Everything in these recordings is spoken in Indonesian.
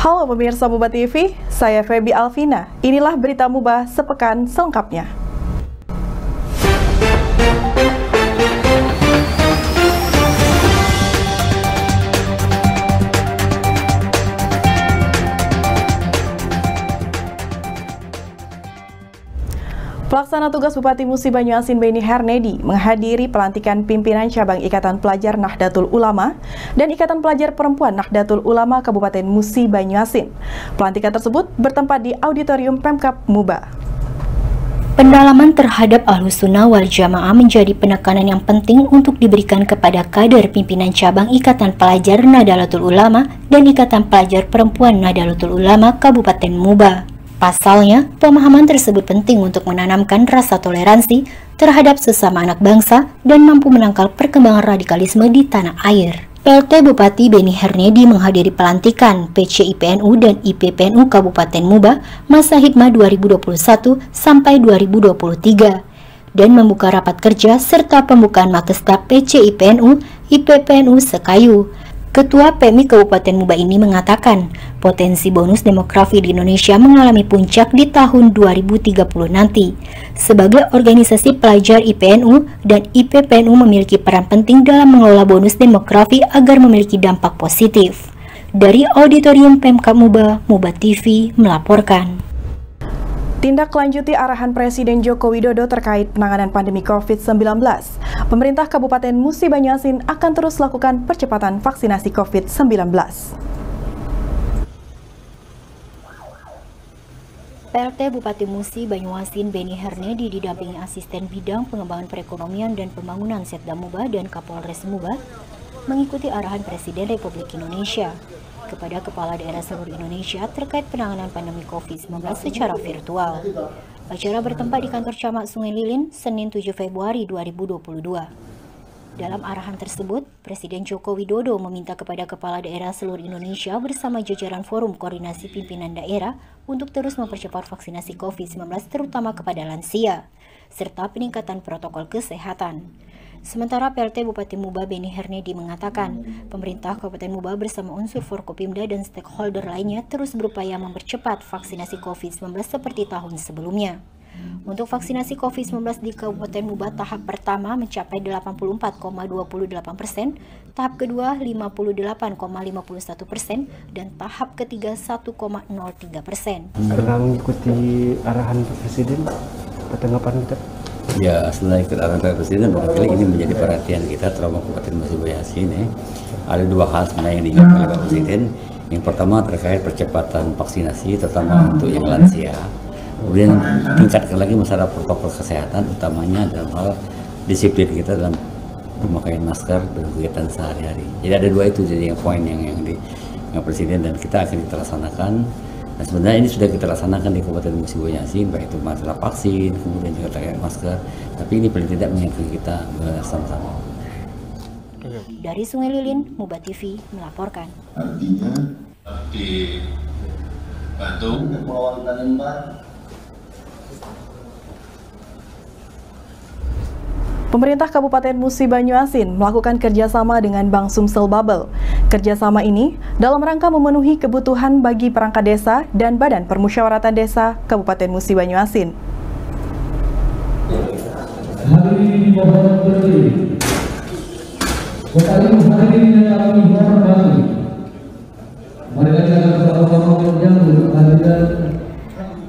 Halo pemirsa Muba TV, saya Feby Alvina. Inilah berita Muba sepekan selengkapnya. Pelaksana tugas Bupati Musi Banyuasin Beni Hernedi menghadiri pelantikan pimpinan cabang Ikatan Pelajar Nahdlatul Ulama dan Ikatan Pelajar Perempuan Nahdlatul Ulama Kabupaten Musi Banyuasin. Pelantikan tersebut bertempat di Auditorium Pemkab Muba. Pendalaman terhadap Ahlus Sunnah wal Jamaah menjadi penekanan yang penting untuk diberikan kepada kader pimpinan cabang Ikatan Pelajar Nahdlatul Ulama dan Ikatan Pelajar Perempuan Nahdlatul Ulama Kabupaten Muba. Pasalnya, pemahaman tersebut penting untuk menanamkan rasa toleransi terhadap sesama anak bangsa dan mampu menangkal perkembangan radikalisme di tanah air. PLT Bupati Beni Hernedi menghadiri pelantikan PCIPNU dan IPPNU Kabupaten Muba masa hikmah 2021 sampai 2023 dan membuka rapat kerja serta pembukaan Makestad PCIPNU IPPNU Sekayu. Ketua PMI Kabupaten Muba ini mengatakan, potensi bonus demografi di Indonesia mengalami puncak di tahun 2030 nanti. Sebagai organisasi pelajar IPNU dan IPPNU memiliki peran penting dalam mengelola bonus demografi agar memiliki dampak positif. Dari Auditorium Pemkab Muba, Muba TV melaporkan. Tindak lanjuti arahan Presiden Joko Widodo terkait penanganan pandemi COVID-19. Pemerintah Kabupaten Musi Banyuasin akan terus lakukan percepatan vaksinasi COVID-19. PLT Bupati Musi Banyuasin Beni Hernedi didampingi Asisten Bidang Pengembangan Perekonomian dan Pembangunan Setda Muba dan Kapolres Muba mengikuti arahan Presiden Republik Indonesia kepada Kepala Daerah seluruh Indonesia terkait penanganan pandemi COVID-19 secara virtual. Acara bertempat di kantor Camat Sungai Lilin, Senin 7 Februari 2022. Dalam arahan tersebut, Presiden Joko Widodo meminta kepada Kepala Daerah seluruh Indonesia bersama jajaran Forum Koordinasi Pimpinan Daerah untuk terus mempercepat vaksinasi COVID-19 terutama kepada lansia, serta peningkatan protokol kesehatan. Sementara PLT Bupati Muba Beni Hernedi mengatakan, pemerintah Kabupaten Muba bersama unsur Forkopimda dan stakeholder lainnya terus berupaya mempercepat vaksinasi COVID-19 seperti tahun sebelumnya. Untuk vaksinasi COVID-19 di Kabupaten Muba tahap pertama mencapai 84,28%, tahap kedua 58,51% dan tahap ketiga 1,03%. Karena mengikuti arahan Presiden, tanggapan kita? Ya, setelah ikut arahan Presiden, barangkali ini menjadi perhatian kita terutama Kabupaten Musi Banyuasin. Ada dua hal sebenarnya yang diingatkan oleh Pak Presiden. Yang pertama terkait percepatan vaksinasi, terutama untuk yang lansia. Kemudian tingkatkan lagi masalah protokol kesehatan, utamanya dalam hal disiplin kita dalam pemakaian masker dan kegiatan sehari-hari. Jadi ada dua itu jadi poin yang di Presiden dan kita akan kita laksanakan. Nah, sebenarnya ini sudah kita laksanakan di Kabupaten Musi Banyuasin, baik itu masalah vaksin, kemudian juga terkait masker, tapi ini paling tidak mengingatkan kita bersama-sama. Dari Sungai Lilin, Muba TV melaporkan. Artinya di Bandung, Kepulauan Tanimbar. Pemerintah Kabupaten Musi Banyuasin melakukan kerjasama dengan Bank Sumsel Babel. Kerjasama ini dalam rangka memenuhi kebutuhan bagi perangkat desa dan Badan Permusyawaratan Desa Kabupaten Musi Banyuasin.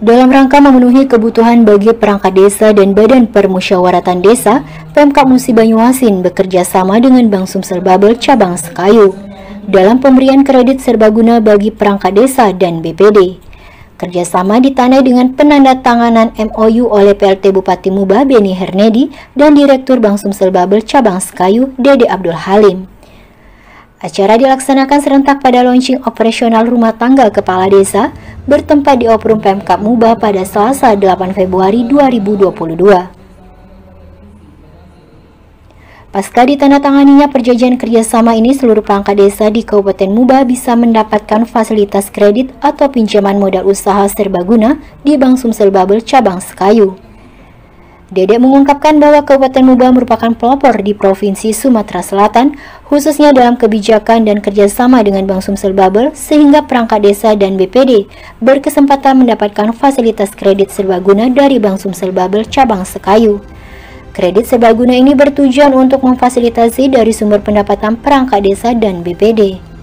Dalam rangka memenuhi kebutuhan bagi perangkat desa dan Badan Permusyawaratan Desa, Pemkab Musi Banyuasin bekerja sama dengan Bank Sumsel Babel Cabang Sekayu dalam pemberian kredit serbaguna bagi perangkat desa dan BPD. Kerjasama ditandai dengan penandatanganan MOU oleh PLT Bupati Muba Beni Hernedi dan Direktur Bank Sumsel Babel Cabang Sekayu Dede Abdul Halim. Acara dilaksanakan serentak pada launching operasional rumah tangga kepala desa bertempat di Oprum Pemkab Muba pada Selasa 8 Februari 2022. Pasca ditandatanganinya perjanjian kerjasama ini, seluruh perangkat desa di Kabupaten Muba bisa mendapatkan fasilitas kredit atau pinjaman modal usaha serbaguna di Bank Sumsel Babel Cabang Sekayu. Dede mengungkapkan bahwa Kabupaten Muba merupakan pelopor di Provinsi Sumatera Selatan, khususnya dalam kebijakan dan kerjasama dengan Bank Sumsel Babel, sehingga perangkat desa dan BPD berkesempatan mendapatkan fasilitas kredit serbaguna dari Bank Sumsel Babel cabang Sekayu. Kredit serbaguna ini bertujuan untuk memfasilitasi dari sumber pendapatan perangkat desa dan BPD.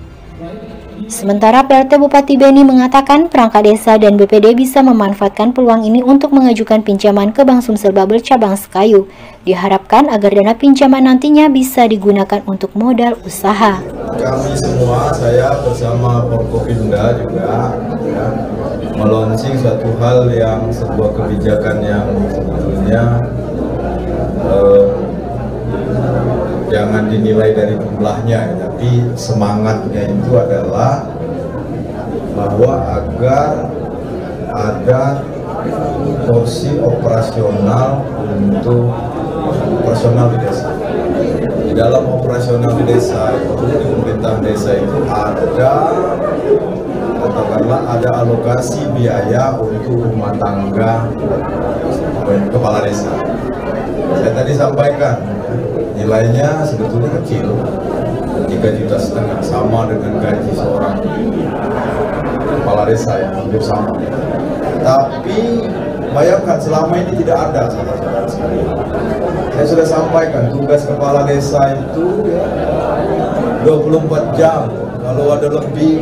Sementara PLT Bupati Beni mengatakan perangkat desa dan BPD bisa memanfaatkan peluang ini untuk mengajukan pinjaman ke Bank Sumsel Babel cabang Sekayu. Diharapkan agar dana pinjaman nantinya bisa digunakan untuk modal usaha. Kami semua, saya bersama Forkopimda juga melonsing suatu hal yang sebuah kebijakan yang sebetulnya jangan dinilai dari jumlahnya, tapi semangatnya itu adalah bahwa agar ada porsi operasional untuk operasional di desa. Di dalam operasional di desa itu, di pemerintahan desa itu ada, katakanlah ada alokasi biaya untuk rumah tangga kepala desa. Saya tadi sampaikan nilainya sebetulnya kecil, 3,5 juta, sama dengan gaji seorang kepala desa yang hampir sama. Tapi bayangkan selama ini tidak ada, saudara-saudara sekalian. Saya sudah sampaikan tugas kepala desa itu 24 jam. Kalau ada lebih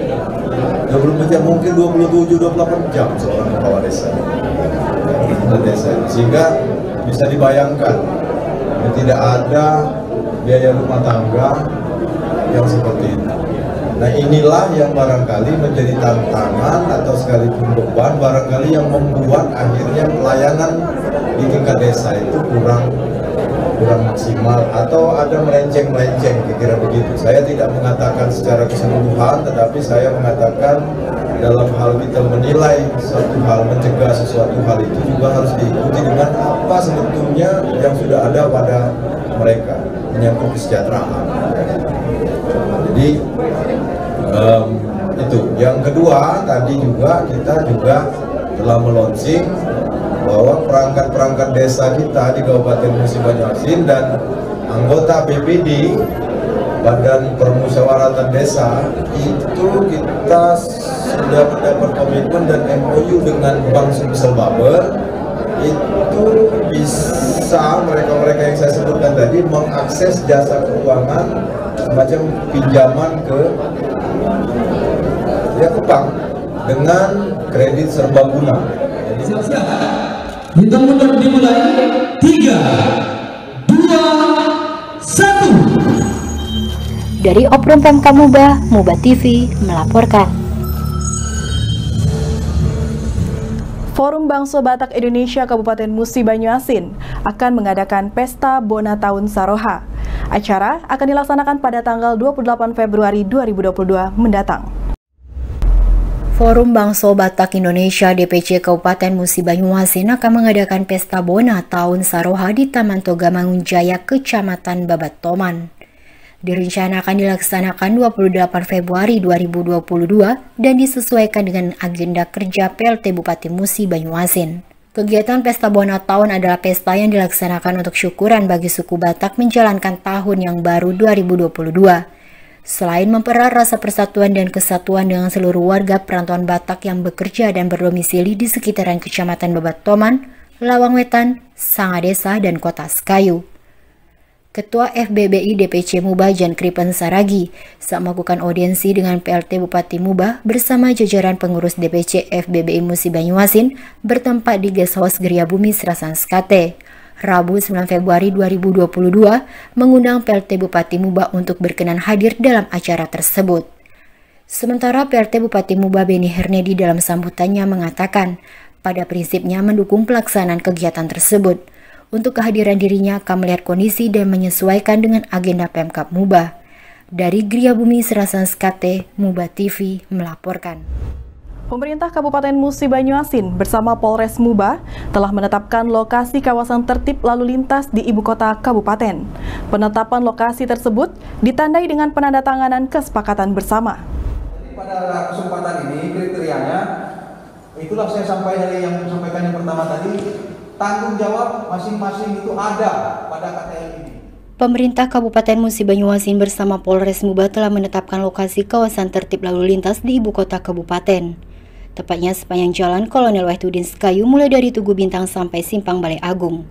24 jam, mungkin 27-28 jam seorang kepala desa. Sehingga bisa dibayangkan tidak ada biaya rumah tangga yang seperti itu. Nah, inilah yang barangkali menjadi tantangan atau sekalipun beban barangkali yang membuat akhirnya pelayanan di tingkat desa itu kurang maksimal atau ada melenceng-melenceng, kira-kira begitu. Saya tidak mengatakan secara keseluruhan, tetapi saya mengatakan dalam hal kita menilai suatu hal, mencegah sesuatu hal itu juga harus diikuti dengan apa sebetulnya yang sudah ada pada mereka, menyangkut kesejahteraan. Jadi itu. Yang kedua, tadi juga kita telah melonsing bahwa perangkat-perangkat desa kita di Kabupaten Musi Banyuasin dan anggota BPD, Badan Permusyawaratan Desa, itu kita sudah mendapat komitmen dan MOU dengan Bank Sumsel Babel. Itu bisa mereka-mereka yang saya sebutkan tadi mengakses jasa keuangan semacam pinjaman ke bank dengan kredit serbaguna. Hitung mundur dimulai. 3, 2, 1. Dari Oprum Pemkab Muba, Muba TV melaporkan. Forum Bangsa Batak Indonesia Kabupaten Musi Banyuasin akan mengadakan Pesta Bona Tahun Saroha. Acara akan dilaksanakan pada tanggal 28 Februari 2022 mendatang. Forum Bangsa Batak Indonesia DPC Kabupaten Musi Banyuasin akan mengadakan Pesta Bona Tahun Saroha di Taman Toga Mangunjaya, Kecamatan Babatoman. Direncanakan dilaksanakan 28 Februari 2022 dan disesuaikan dengan agenda kerja PLT Bupati Musi Banyuasin. Kegiatan Pesta Bona Tahun adalah pesta yang dilaksanakan untuk syukuran bagi suku Batak menjalankan tahun yang baru 2022. Selain mempererat rasa persatuan dan kesatuan dengan seluruh warga perantauan Batak yang bekerja dan berdomisili di sekitaran Kecamatan Babatoman, Lawang Wetan, Sangadesa, dan Kota Sekayu. Ketua FBBI DPC Muba Jan Kripen Saragi saat melakukan audiensi dengan PLT Bupati Muba bersama jajaran pengurus DPC FBBI Musi Banyuasin bertempat di Guest House Geria Bumi Serasan Skate. Rabu 9 Februari 2022 mengundang PLT Bupati Muba untuk berkenan hadir dalam acara tersebut. Sementara PLT Bupati Muba Beni Hernedi dalam sambutannya mengatakan pada prinsipnya mendukung pelaksanaan kegiatan tersebut. Untuk kehadiran dirinya akan melihat kondisi dan menyesuaikan dengan agenda Pemkab Muba. Dari Geria Bumi Serasan Skate, Muba TV melaporkan. Pemerintah Kabupaten Musi Banyuasin bersama Polres Muba telah menetapkan lokasi kawasan tertib lalu lintas di ibu kota kabupaten. Penetapan lokasi tersebut ditandai dengan penandatanganan kesepakatan bersama. Pada kesempatan ini kriterianya, itulah saya sampai dari yang sampaikan yang pertama tadi, tanggung jawab masing-masing itu ada pada KTL ini. Pemerintah Kabupaten Musi Banyuasin bersama Polres Muba telah menetapkan lokasi kawasan tertib lalu lintas di ibu kota kabupaten. Tepatnya sepanjang Jalan Kolonel Wahyudin Sekayu mulai dari Tugu Bintang sampai Simpang Balai Agung.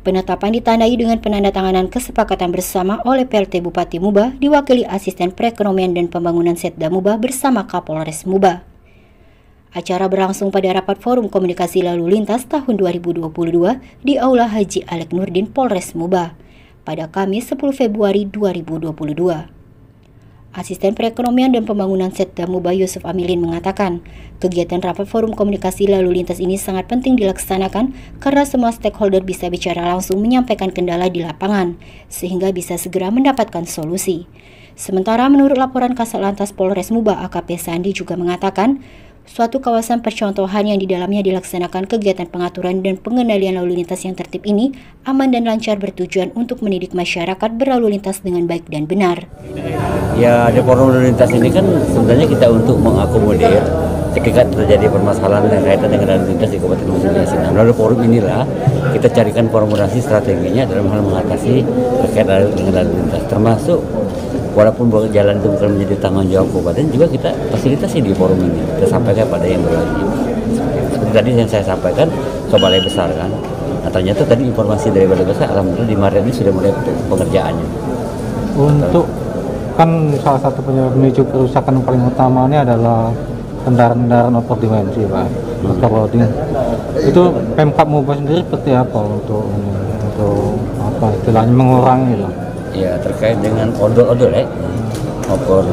Penetapan ditandai dengan penandatanganan kesepakatan bersama oleh PLT Bupati Muba diwakili Asisten Perekonomian dan Pembangunan Setda Muba bersama Kapolres Muba. Acara berlangsung pada rapat Forum Komunikasi Lalu Lintas tahun 2022 di Aula Haji Alek Nurdin Polres Muba pada Kamis 10 Februari 2022. Asisten Perekonomian dan Pembangunan Setda Muba Yusuf Amilin mengatakan, kegiatan rapat Forum Komunikasi Lalu Lintas ini sangat penting dilaksanakan karena semua stakeholder bisa bicara langsung menyampaikan kendala di lapangan, sehingga bisa segera mendapatkan solusi. Sementara menurut laporan Kasat Lantas Polres Muba AKP Sandi juga mengatakan, suatu kawasan percontohan yang di dalamnya dilaksanakan kegiatan pengaturan dan pengendalian lalu lintas yang tertib ini aman dan lancar bertujuan untuk mendidik masyarakat berlalu lintas dengan baik dan benar. Ya, di forum lalu lintas ini kan sebenarnya kita untuk mengakomodir ketika terjadi permasalahan yang kaitan dengan lalu lintas di Kabupaten Musi Banyuasin. Melalui forum inilah kita carikan formulasi strateginya dalam hal mengatasi terkait dengan lalu lintas, termasuk walaupun jalan itu bukan menjadi tanggung jawab kabupaten, juga kita fasilitasi di forum ini. Kita sampaikan pada yang berwajib. Seperti tadi yang saya sampaikan ke Balai Besar kan. Nah, ternyata tadi informasi dari Balai Besar, alhamdulillah di Maret ini sudah mulai pengerjaannya. Untuk kan salah satu penyebab memicu kerusakan paling utama ini adalah kendaraan-kendaraan overdimensi, Pak. Overloading. Itu Pemkab Muba sendiri seperti apa untuk apa istilahnya mengurangi itu? Ya, terkait dengan odol-odol ya.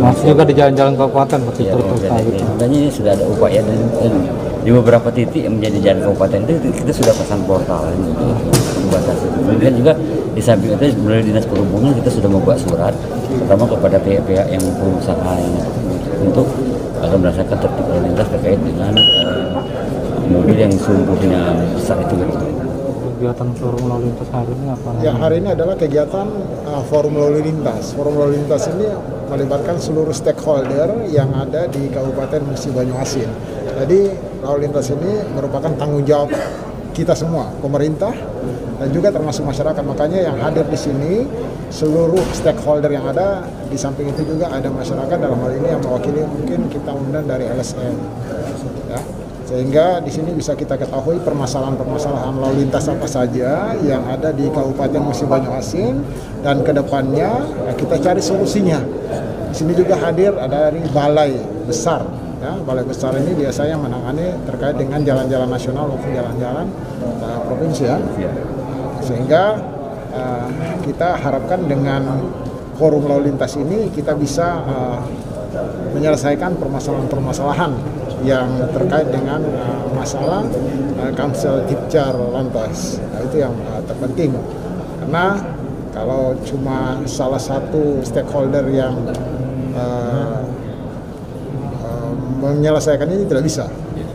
Masih juga di jalan-jalan kabupaten seperti itu. Sebenarnya ini sudah ada upaya dan di beberapa titik yang menjadi jalan kabupaten itu kita sudah pasang portal untuk membatasi. Kemudian juga di samping itu melalui Dinas Perhubungan kita sudah membuat surat pertama kepada pihak-pihak yang pengusaha untuk agar merasakan tertib lalu lintas terkait dengan mobil yang sumbuhnya besar itu. Kegiatan forum lalu lintas hari ini apa? Ya, hari ini adalah kegiatan forum lalu lintas. Forum lalu lintas ini melibatkan seluruh stakeholder yang ada di Kabupaten Musi Banyuasin. Jadi lalu lintas ini merupakan tanggung jawab kita semua, pemerintah dan juga termasuk masyarakat. Makanya yang hadir di sini seluruh stakeholder yang ada, di samping itu juga ada masyarakat dalam hal ini yang mewakili mungkin kita undang dari LSM. Ya. Sehingga di sini bisa kita ketahui permasalahan-permasalahan lalu lintas apa saja yang ada di Kabupaten Musi Banyuasin dan kedepannya kita cari solusinya. Di sini juga hadir ada dari Balai Besar. Ya, Balai Besar ini biasanya menangani terkait dengan jalan-jalan nasional maupun jalan-jalan provinsi ya. Sehingga kita harapkan dengan forum lalu lintas ini kita bisa menyelesaikan permasalahan-permasalahan yang terkait dengan masalah Kamsel Tipcar Lantas. Nah, itu yang terpenting. Karena kalau cuma salah satu stakeholder yang menyelesaikan ini tidak bisa.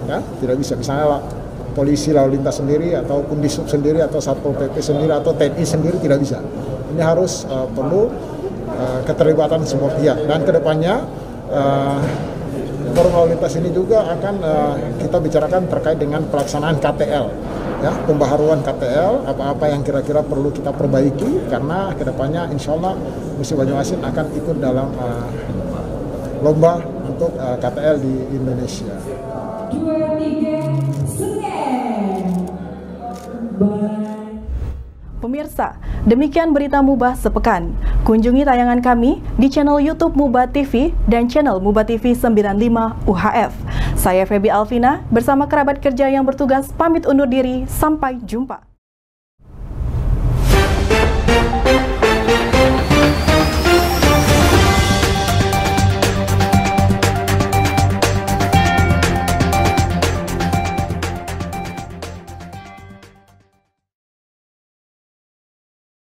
Ya, tidak bisa. Misalnya polisi lalu lintas sendiri ataupun Disub sendiri atau Satpol PP sendiri atau TNI sendiri tidak bisa. Ini harus perlu keterlibatan semua pihak dan kedepannya forum lalu lintas ini juga akan kita bicarakan terkait dengan pelaksanaan KTL, ya, pembaharuan KTL, apa-apa yang kira-kira perlu kita perbaiki karena kedepannya insya Allah Musi Banyuasin akan ikut dalam lomba untuk KTL di Indonesia. Pemirsa, demikian berita Muba sepekan. Kunjungi tayangan kami di channel YouTube Muba TV dan channel Muba TV 95 UHF. Saya Febi Alvina bersama kerabat kerja yang bertugas pamit undur diri. Sampai jumpa.